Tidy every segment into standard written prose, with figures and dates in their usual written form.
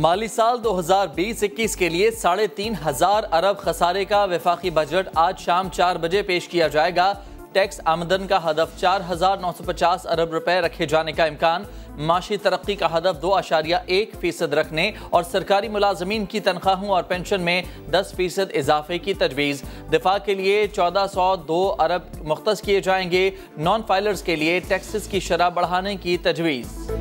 माली साल 2020-21 के लिए 3,500 अरब खसारे का वफाकी बजट आज शाम 4 बजे पेश किया जाएगा। टैक्स आमदन का हदफ 4,950 अरब रुपए रखे जाने का इम्कान, माशी तरक्की का हदफ 2.1% रखने और सरकारी मुलाजमीन की तनख्वाहों और पेंशन में 10% इजाफे की तजवीज़। दिफा के लिए 1402 अरब मुख्तस किए जाएंगे। नॉन फाइलर्स के लिए टैक्सेस की शरह बढ़ाने की तजवीज़।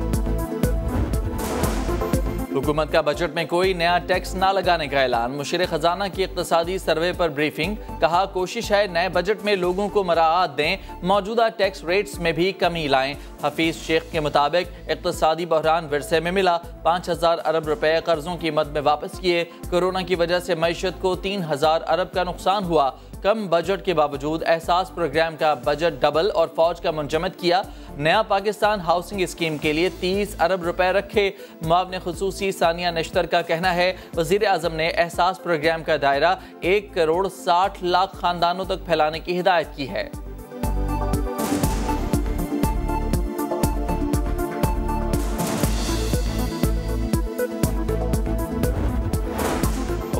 हुकूमत का बजट में कोई नया टैक्स ना लगाने का ऐलान, मुशीर खजाना की इक्तसादी सर्वे पर ब्रीफिंग। कहा कोशिश है नए बजट में लोगों को मराआत दें, मौजूदा टैक्स रेट्स में भी कमी लाएं। हफीज शेख के मुताबिक इक्तसादी बहरान विरसे में मिला, 5,000 अरब रुपए कर्जों की मद में वापस किए। कोरोना की वजह से मईशत को 3,000 अरब का नुकसान हुआ। कम बजट के बावजूद एहसास प्रोग्राम का बजट डबल और फौज का मुंजमद किया। नया पाकिस्तान हाउसिंग स्कीम के लिए 30 अरब रुपए रखे। मुआवने खुसूसी सानिया नश्तर का कहना है वजीर आजम ने एहसास प्रोग्राम का दायरा 1 करोड़ 60 लाख खानदानों तक फैलाने की हिदायत की है।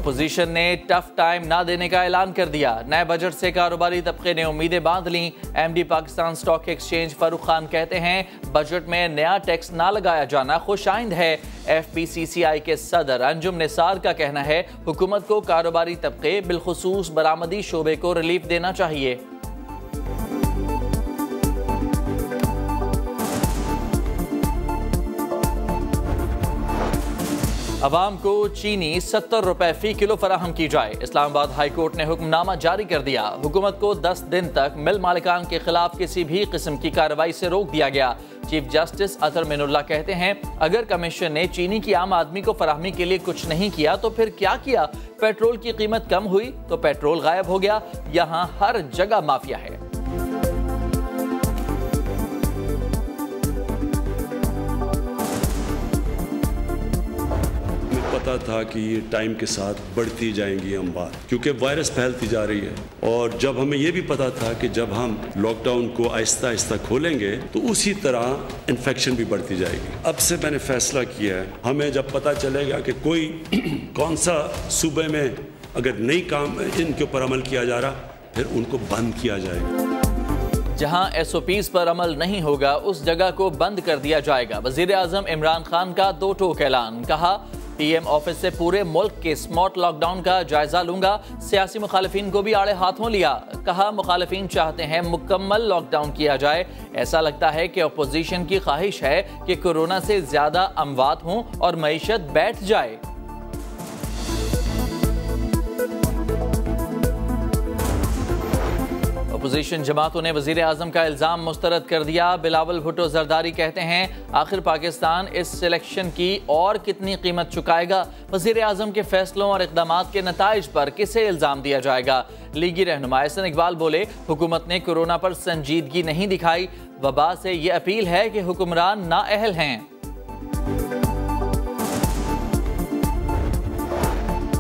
अपोजिशन ने टफ टाइम ना देने का ऐलान कर दिया। नए बजट से कारोबारी तबके ने उम्मीदें बांध लीं। MD Pakistan stock exchange Farooq Khan कहते हैं बजट में नया टैक्स ना लगाया जाना खुशाइंद है। FPCCI के सदर अंजुम निसार का कहना है हुकूमत को कारोबारी तबके बिलखुसूस बरामदी शोबे को रिलीफ देना चाहिए। अवाम को चीनी 70 रुपए फी किलो फराहम की जाए। इस्लामाबाद हाई कोर्ट ने हुक्मनामा जारी कर दिया। हुकूमत को 10 दिन तक मिल मालिकान के खिलाफ किसी भी किस्म की कार्रवाई से रोक दिया गया। चीफ जस्टिस अतर मिनुल्लाह कहते हैं अगर कमीशन ने चीनी की आम आदमी को फराहमी के लिए कुछ नहीं किया तो फिर क्या किया? पेट्रोल की कीमत कम हुई तो पेट्रोल गायब हो गया। यहाँ हर जगह माफिया है। पता था कि ये टाइम के साथ बढ़ती जाएंगी हम बात, क्योंकि वायरस फैलती जा रही है। और जब हमें ये भी पता था कि जब हम लॉकडाउन को आहिस्ता आहिस्ता खोलेंगे तो उसी तरह इन्फेक्शन भी बढ़ती जाएगी। अब से मैंने फैसला किया है, हमें जब पता चलेगा कि कोई कौन सा सूबे में अगर नई काम इनके ऊपर अमल किया जा रहा, फिर उनको बंद किया जाएगा। जहां SOPs पर अमल नहीं होगा उस जगह को बंद कर दिया जाएगा। वजीर आजम इमरान खान का दो टोक ऐलान। कहा PM ऑफिस से पूरे मुल्क के स्मार्ट लॉकडाउन का जायजा लूंगा। सियासी मुखालिफिन को भी आड़े हाथों लिया। कहा मुखालिफिन चाहते हैं मुकम्मल लॉकडाउन किया जाए। ऐसा लगता है कि अपोजिशन की ख्वाहिश है कि कोरोना से ज्यादा अमवात हों और मईशत बैठ जाए। अपोजिशन जमातों ने वजीर आजम का इल्जाम मुस्तरद कर दिया। बिलावल भुट्टो जरदारी कहते हैं आखिर पाकिस्तान इस सिलेक्शन की और कितनी कीमत चुकाएगा? वजीर आजम के फैसलों और इक़दामात के नताइज पर किसे इल्जाम दिया जाएगा? लीगी रहनुमा एहसन इकबाल बोले हुकूमत ने कोरोना पर संजीदगी नहीं दिखाई। वबा से ये अपील है कि हुक्मरान नाअहल हैं।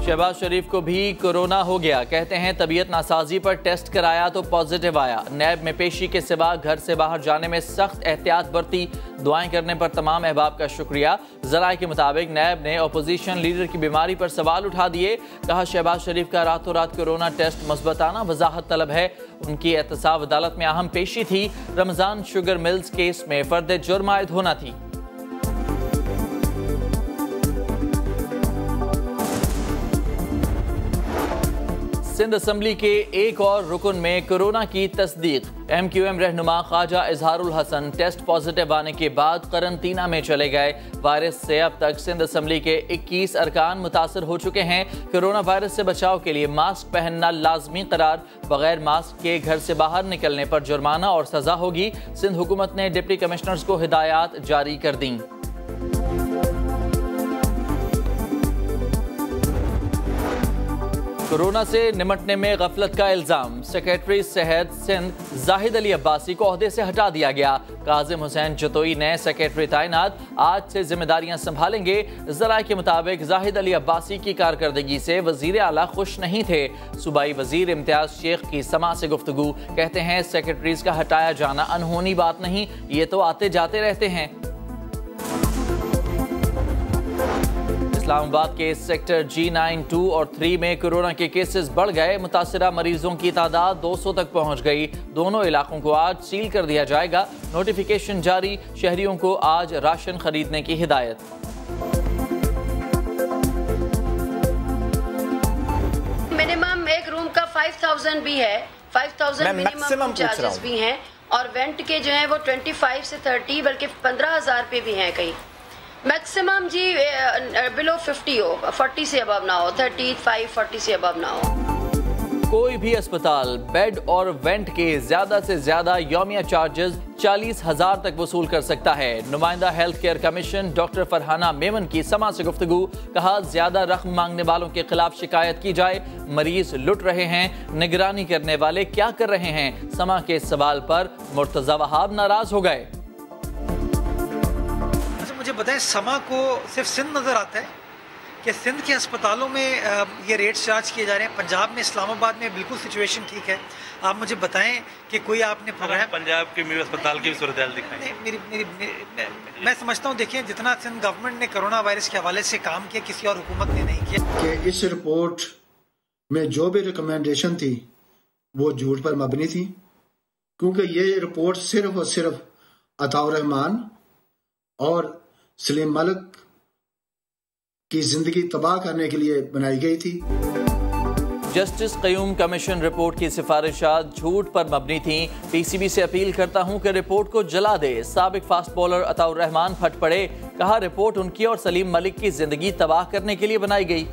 शहबाज शरीफ को भी कोरोना हो गया। कहते हैं तबीयत नासाजी पर टेस्ट कराया तो पॉजिटिव आया। नैब में पेशी के सिवा घर से बाहर जाने में सख्त एहतियात बरती। दुआएं करने पर तमाम अहबाब का शुक्रिया। ज़राए के मुताबिक नैब ने अपोजिशन लीडर की बीमारी पर सवाल उठा दिए। कहा शहबाज शरीफ का रातों रात कोरोना टेस्ट मुस्बत आना वजाहत तलब है। उनकी एहतसाब अदालत में अहम पेशी थी। रमजान शुगर मिल्स केस में फर्द जुर्म आयद होना थी। सिंध असम्बली के एक और रुकन में कोरोना की तस्दीक। MQM रहनुमा ख्वाजा इजहारुल हसन टेस्ट पॉजिटिव आने के बाद करंतना में चले गए। वायरस से अब तक सिंध असम्बली के 21 अरकान मुतासर हो चुके हैं। कोरोना वायरस से बचाव के लिए मास्क पहनना लाजमी करार। बगैर मास्क के घर से बाहर निकलने पर जुर्माना और सजा होगी। सिंध हुकूमत ने डिप्टी कमिश्नर्स को हिदायत जारी कर दी। कोरोना से निमटने में गफलत का इल्जाम। सेक्रेटरी सेहत सिंध जाहिद अली अब्बासी को ओहदे से हटा दिया गया। काजिम हुसैन जतोई नए सेक्रेटरी तैनात, आज से जिम्मेदारियां संभालेंगे। ज़राए के मुताबिक जाहिद अली अब्बासी की कारकर्दगी से वजीर आला खुश नहीं थे। सूबाई वजीर इम्तियाज शेख की समा से गुफ्तगू। कहते हैं सेक्रेटरीज का हटाया जाना अनहोनी बात नहीं, ये तो आते जाते रहते हैं। इस्लामाबाद के सेक्टर G9, 2 और 3 में कोरोना के केसेस बढ़ गए। मुतासिरा मरीजों की तादाद 200 तक पहुंच गई। दोनों इलाकों को आज सील कर दिया जाएगा। नोटिफिकेशन जारी, शहरियों को आज राशन खरीदने की हिदायत। मिनिमम एक रूम का 5000 भी है, 5000 मिनिमम चार्जेस भी हैं और वेंट के जो है वो 25 से 30 बल्कि 15,000 पे भी हैं कहीं। मैक्सिमम जी बिलो 50 हो, 40 से अबव ना हो, 35, 40 से अबव ना हो। कोई भी अस्पताल बेड और वेंट के ज्यादा से ज्यादा यौमिया चार्जेस 40,000 तक वसूल कर सकता है। नुमाइंदा health care commission doctor Farhana Memon की समा से गुफ्तगू, कहा ज्यादा रकम मांगने वालों के खिलाफ शिकायत की जाए। मरीज लुट रहे हैं, निगरानी करने वाले क्या कर रहे हैं? समा के सवाल पर मुर्तजा वहाब नाराज हो गए। मुझे बताएं, समा को सिर्फ सिंध नजर आता है कि सिंध के अस्पतालों में ये रेट्स चार्ज किए जा रहे हैं? पंजाब में, इस्लामाबाद में बिल्कुल सिचुएशन ठीक है। आप मुझे बताएं कि कोई आपने प्रोग्राम पंजाब के मेरे अस्पताल की सूरत दिखाई? मैं समझता हूँ, देखिए जितना सिंध गवर्नमेंट ने कोरोना वायरस के हवाले से काम किया, किसी और हुकूमत ने नहीं किया। कि इस रिपोर्ट में जो भी रिकमेंडेशन थी वो झूठ पर मबनी थी, क्योंकि ये रिपोर्ट सिर्फ और सिर्फ अताउर रहमान और सलीम मलिक की जिंदगी तबाह करने के लिए बनाई गई थी। जस्टिस क़य्यूम कमीशन रिपोर्ट की सिफारिशात झूठ पर मबनी थी। पीसीबी से अपील करता हूं कि रिपोर्ट को जला दे। साबिक फास्ट बॉलर अताउर रहमान फट पड़े, कहा रिपोर्ट उनकी और सलीम मलिक की जिंदगी तबाह करने के लिए बनाई गई।